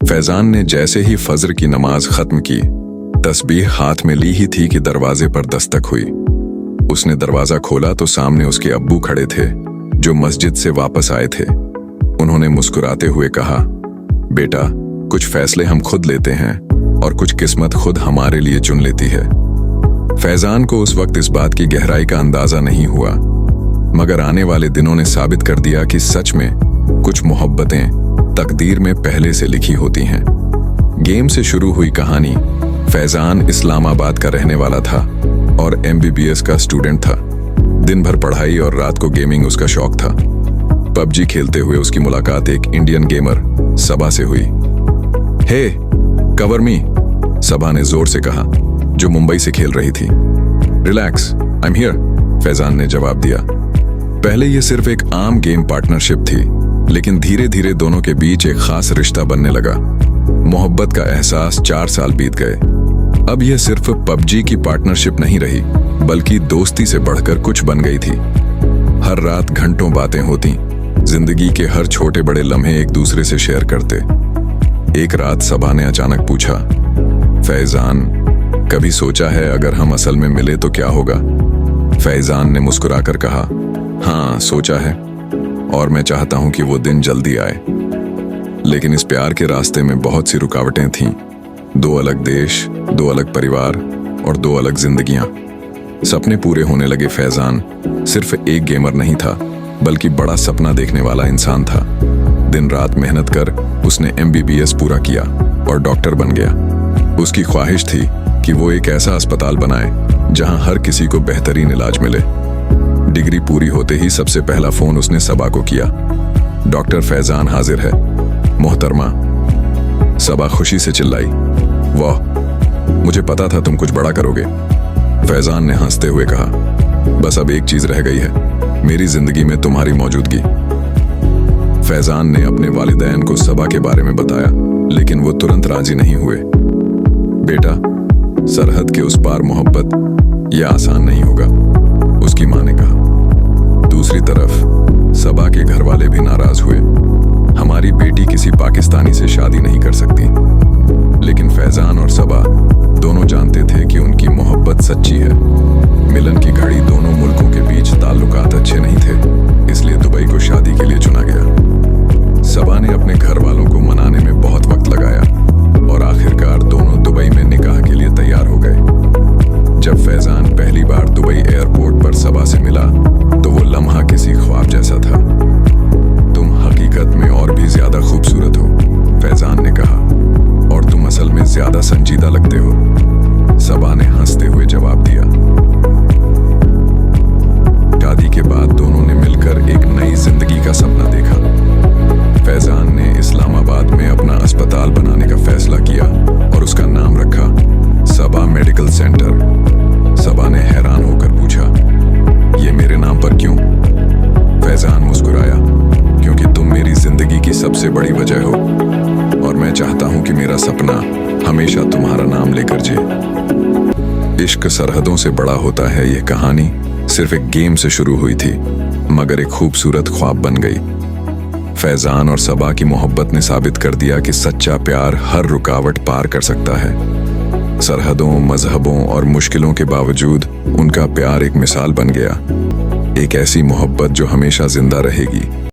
फैजान ने जैसे ही फजर की नमाज खत्म की, तस्बीह हाथ में ली ही थी कि दरवाजे पर दस्तक हुई। उसने दरवाजा खोला तो सामने उसके अब्बू खड़े थे, जो मस्जिद से वापस आए थे। उन्होंने मुस्कुराते हुए कहा, बेटा, कुछ फैसले हम खुद लेते हैं और कुछ किस्मत खुद हमारे लिए चुन लेती है। फैजान को उस वक्त इस बात की गहराई का अंदाजा नहीं हुआ, मगर आने वाले दिनों ने साबित कर दिया कि सच में कुछ मोहब्बतें तकदीर में पहले से लिखी होती हैं। गेम से शुरू हुई कहानी। फैजान इस्लामाबाद का रहने वाला था और MBBS का स्टूडेंट था। दिन भर पढ़ाई और रात को गेमिंग उसका शौक था। PUBG खेलते हुए उसकी मुलाकात एक इंडियन गेमर सबा से हुई। हे, कवर मी, सबा ने जोर से कहा, जो मुंबई से खेल रही थी। Relax, I am here, Faizan ने जवाब दिया। पहले ये सिर्फ एक आम गेम पार्टनरशिप थी, लेकिन धीरे धीरे दोनों के बीच एक खास रिश्ता बनने लगा। मोहब्बत का एहसास 4 साल बीत गए। अब यह सिर्फ PUBG की पार्टनरशिप नहीं रही, बल्कि दोस्ती से बढ़कर कुछ बन गई थी। हर रात घंटों बातें होती, जिंदगी के हर छोटे बड़े लम्हे एक दूसरे से शेयर करते। एक रात सबा ने अचानक पूछा, फैजान, कभी सोचा है अगर हम असल में मिले तो क्या होगा? फैजान ने मुस्कुराकर कहा, हाँ सोचा है, और मैं चाहता हूं कि वो दिन जल्दी आए। लेकिन इस प्यार के रास्ते में बहुत सी रुकावटें थीं। 2 अलग देश, 2 अलग परिवार और 2 अलग जिंदगियां। सपने पूरे होने लगे। फैजान सिर्फ एक गेमर नहीं था, बल्कि बड़ा सपना देखने वाला इंसान था। दिन रात मेहनत कर उसने MBBS पूरा किया और डॉक्टर बन गया। उसकी ख्वाहिश थी कि वो एक ऐसा अस्पताल बनाए जहां हर किसी को बेहतरीन इलाज मिले। डिग्री पूरी होते ही सबसे पहला फोन उसने सबा को किया। डॉक्टर फैजान हाजिर है, मोहतरमा। सबा खुशी से चिल्लाई, वाह, मुझे पता था तुम कुछ बड़ा करोगे। फैजान ने हंसते हुए कहा, बस अब एक चीज रह गई है, मेरी जिंदगी में तुम्हारी मौजूदगी। फैजान ने अपने वालिदैन को सबा के बारे में बताया, लेकिन वो तुरंत राजी नहीं हुए। बेटा, सरहद के उस पार मोहब्बत यह आसान नहीं होगा, उसकी मां ने कहा। दूसरी तरफ सबा के घर वाले भी नाराज हुए। हमारी बेटी किसी पाकिस्तानी से शादी नहीं कर सकती। लेकिन फैजान और सबा दोनों जानते थे कि उनकी मोहब्बत सच्ची है। मिलन की घड़ी दोनों मुल्कों के बीच ताल्लुकात अच्छे नहीं थे, इसलिए दुबई को शादी के लिए चुना गया। सबा ने अपने घर वालों को मनाने में बहुत वक्त लगाया और आखिरकार दोनों दुबई में निकाह के लिए तैयार हो गए। जब फैजान पहली बार दुबई एयरपोर्ट पर सबा से मिला तो वो लम्हा किसी ख्वाब जैसा था। तुम हकीकत में और भी ज्यादा खूबसूरत हो, फैजान ने कहा, और तुम असल में ज्यादा संजीदा लगते हो, सबा ने हंसते हुए जवाब दिया। शादी के बाद दोनों ने मिलकर एक नई जिंदगी का सपना देखा। फैजान ने इस्लामाबाद में अपना अस्पताल बनाने का फैसला किया और उसका नाम रखा सबा मेडिकल सेंटर। सबा ने हैरान होकर पूछा, ये मेरे नाम पर क्यों? फैजान मुस्कुराया, क्योंकि तुम मेरी जिंदगी की सबसे बड़ी वजह हो और मैं चाहता हूं कि मेरा सपना हमेशा तुम्हारा नाम लेकर जिए। इश्क सरहदों से बड़ा होता है। यह कहानी सिर्फ एक गेम से शुरू हुई थी, मगर एक खूबसूरत ख्वाब बन गई। फैजान और सबा की मोहब्बत ने साबित कर दिया कि सच्चा प्यार हर रुकावट पार कर सकता है। सरहदों, मजहबों और मुश्किलों के बावजूद उनका प्यार एक मिसाल बन गया, एक ऐसी मोहब्बत जो हमेशा जिंदा रहेगी।